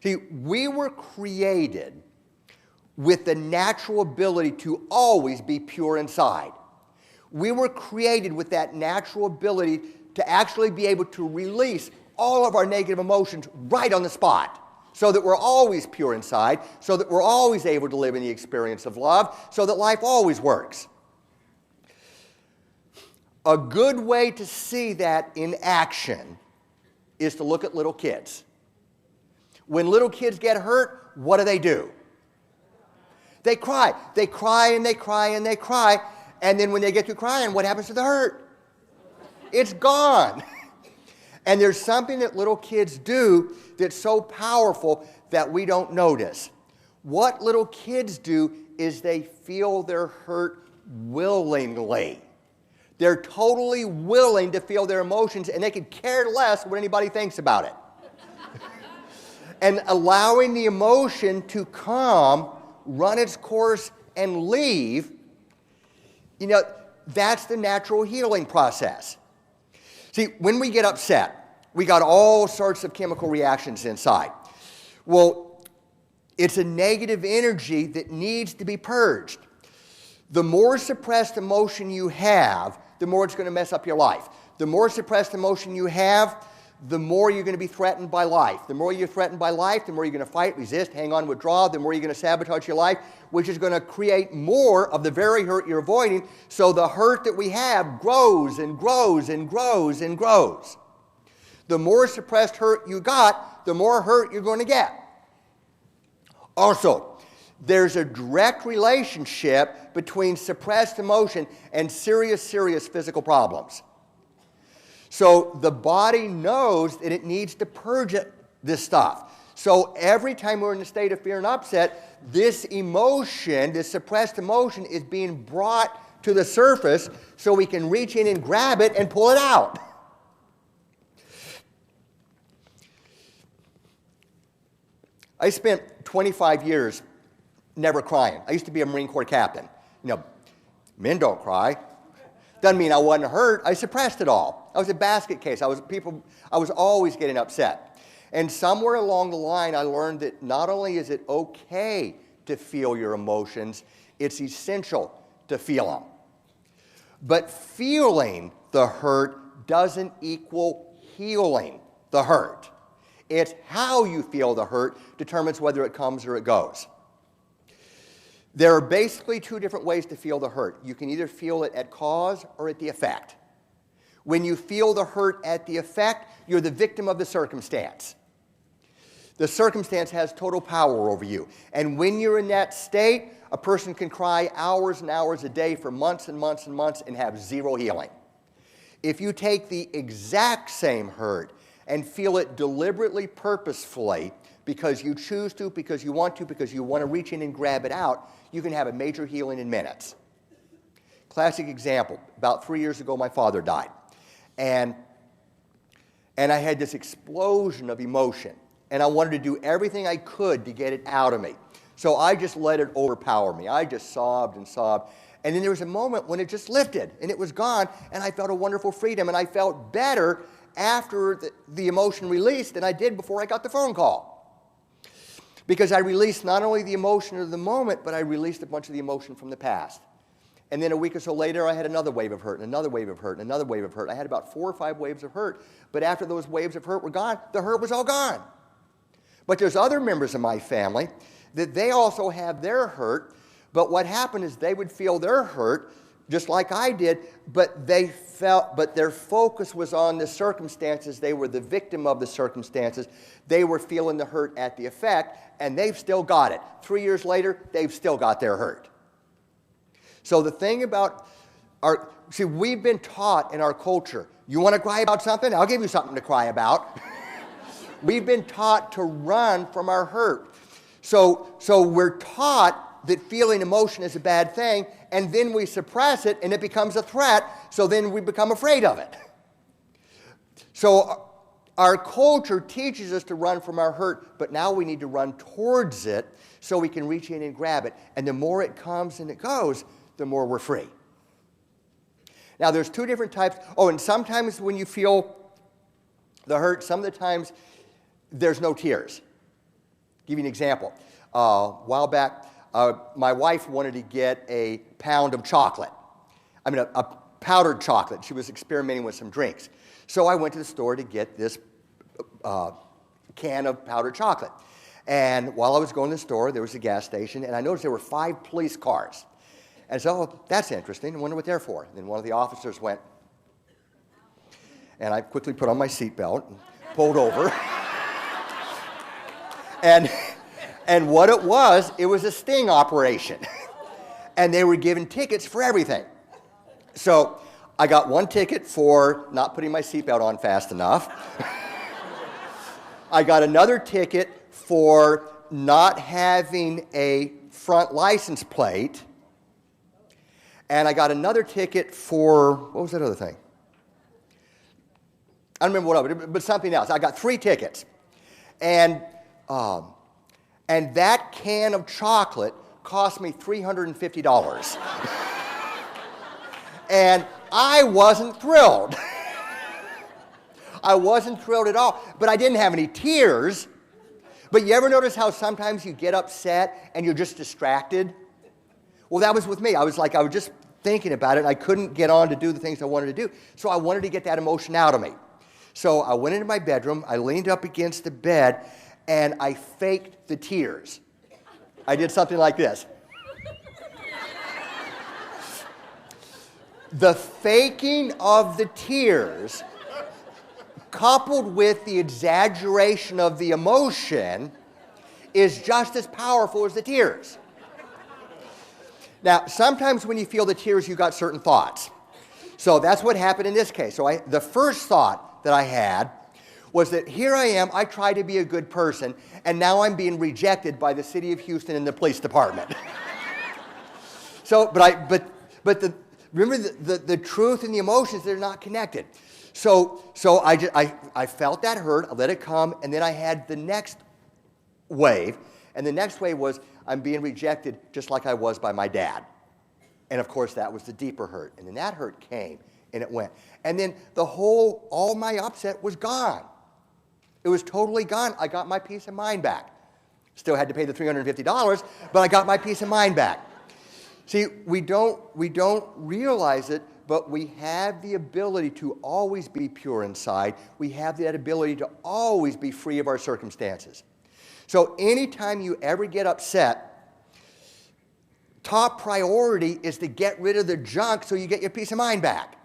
See, we were created with the natural ability to always be pure inside. We were created with that natural ability to actually be able to release all of our negative emotions right on the spot, so that we're always pure inside, so that we're always able to live in the experience of love, so that life always works. A good way to see that in action is to look at little kids. When little kids get hurt, what do? They cry. They cry and they cry and they cry. And then when they get through crying, what happens to the hurt? It's gone. And there's something that little kids do that's so powerful that we don't notice. What little kids do is they feel their hurt willingly. They're totally willing to feel their emotions, and they could care less what anybody thinks about it. And allowing the emotion to come, run its course, and leave, that's the natural healing process. See, when we get upset, we got all sorts of chemical reactions inside. Well, it's a negative energy that needs to be purged. The more suppressed emotion you have, the more it's going to mess up your life. The more suppressed emotion you have, the more you're going to be threatened by life. The more you're threatened by life, the more you're going to fight, resist, hang on, withdraw, the more you're going to sabotage your life, which is going to create more of the very hurt you're avoiding. So the hurt that we have grows and grows and grows and grows. The more suppressed hurt you got, the more hurt you're going to get. Also, there's a direct relationship between suppressed emotion and serious physical problems. So the body knows that it needs to purge this stuff. So every time we're in a state of fear and upset, this emotion, this suppressed emotion, is being brought to the surface so we can reach in and grab it and pull it out. I spent 25 years never crying. I used to be a Marine Corps captain. Men don't cry. Doesn't mean I wasn't hurt. I suppressed it all. I was a basket case. I was always getting upset. And somewhere along the line, I learned that not only is it okay to feel your emotions, it's essential to feel them. But feeling the hurt doesn't equal healing the hurt. It's how you feel the hurt determines whether it comes or it goes. There are basically two different ways to feel the hurt. You can either feel it at cause or at the effect. When you feel the hurt at the effect, you're the victim of the circumstance. The circumstance has total power over you. And when you're in that state, a person can cry hours and hours a day for months and months and months and have zero healing. If you take the exact same hurt and feel it deliberately, purposefully, because you choose to, because you want to reach in and grab it out, you can have a major healing in minutes. Classic example, about 3 years ago, my father died. And I had this explosion of emotion, and I wanted to do everything I could to get it out of me. So I just let it overpower me. I just sobbed and sobbed. And then there was a moment when it just lifted, and it was gone, and I felt a wonderful freedom, and I felt better after the emotion released than I did before I got the phone call. Because I released not only the emotion of the moment, but I released a bunch of the emotion from the past. And then a week or so later, I had another wave of hurt, and another wave of hurt, and another wave of hurt. I had about 4 or 5 waves of hurt. But after those waves of hurt were gone, the hurt was all gone. But there's other members of my family that they also have their hurt. But what happened is they would feel their hurt, just like I did, but their focus was on the circumstances. They were the victim of the circumstances. They were feeling the hurt at the effect, and they've still got it. 3 years later, they've still got their hurt. So the thing about we've been taught in our culture, you want to cry about something? I'll give you something to cry about. We've been taught to run from our hurt. So we're taught that feeling emotion is a bad thing, and then we suppress it, and it becomes a threat, so then we become afraid of it. So our culture teaches us to run from our hurt, but now we need to run towards it so we can reach in and grab it. And the more it comes and it goes, the more we're free. Now, there's 2 different types. Oh, and sometimes when you feel the hurt, some of the times there's no tears. Give you an example. A while back, my wife wanted to get a pound of chocolate. I mean, a powdered chocolate. She was experimenting with some drinks. So I went to the store to get this can of powdered chocolate. And while I was going to the store, there was a gas station, and I noticed there were 5 police cars. And so, oh, that's interesting. I wonder what they're for. And then one of the officers went, and I quickly put on my seatbelt and pulled over. And what it was a sting operation. And they were giving tickets for everything. So I got 1 ticket for not putting my seatbelt on fast enough. I got another ticket for not having a front license plate. And I got another ticket for, what was that other thing? I don't remember what it was, but something else. I got 3 tickets. And that can of chocolate cost me $350. And I wasn't thrilled. I wasn't thrilled at all. But I didn't have any tears. But you ever notice how sometimes you get upset and you're just distracted? Well, that was with me. I was just thinking about it. I couldn't get on to do the things I wanted to do. So I wanted to get that emotion out of me. So I went into my bedroom. I leaned up against the bed, and I faked the tears. I did something like this. The faking of the tears, coupled with the exaggeration of the emotion, is just as powerful as the tears. Now, sometimes when you feel the tears, you got certain thoughts. So that's what happened in this case. So the first thought that I had was that here I am, I try to be a good person, and now I'm being rejected by the city of Houston and the police department. Remember the truth and the emotions, they're not connected. So I felt that hurt, I let it come, and then I had the next wave, and the next wave was I'm being rejected just like I was by my dad. And of course that was the deeper hurt, and then that hurt came, and it went. And then all my upset was gone. It was totally gone. I got my peace of mind back. Still had to pay the $350, but I got my peace of mind back. See, we don't realize it, but we have the ability to always be pure inside. We have that ability to always be free of our circumstances. So anytime you ever get upset, top priority is to get rid of the junk so you get your peace of mind back.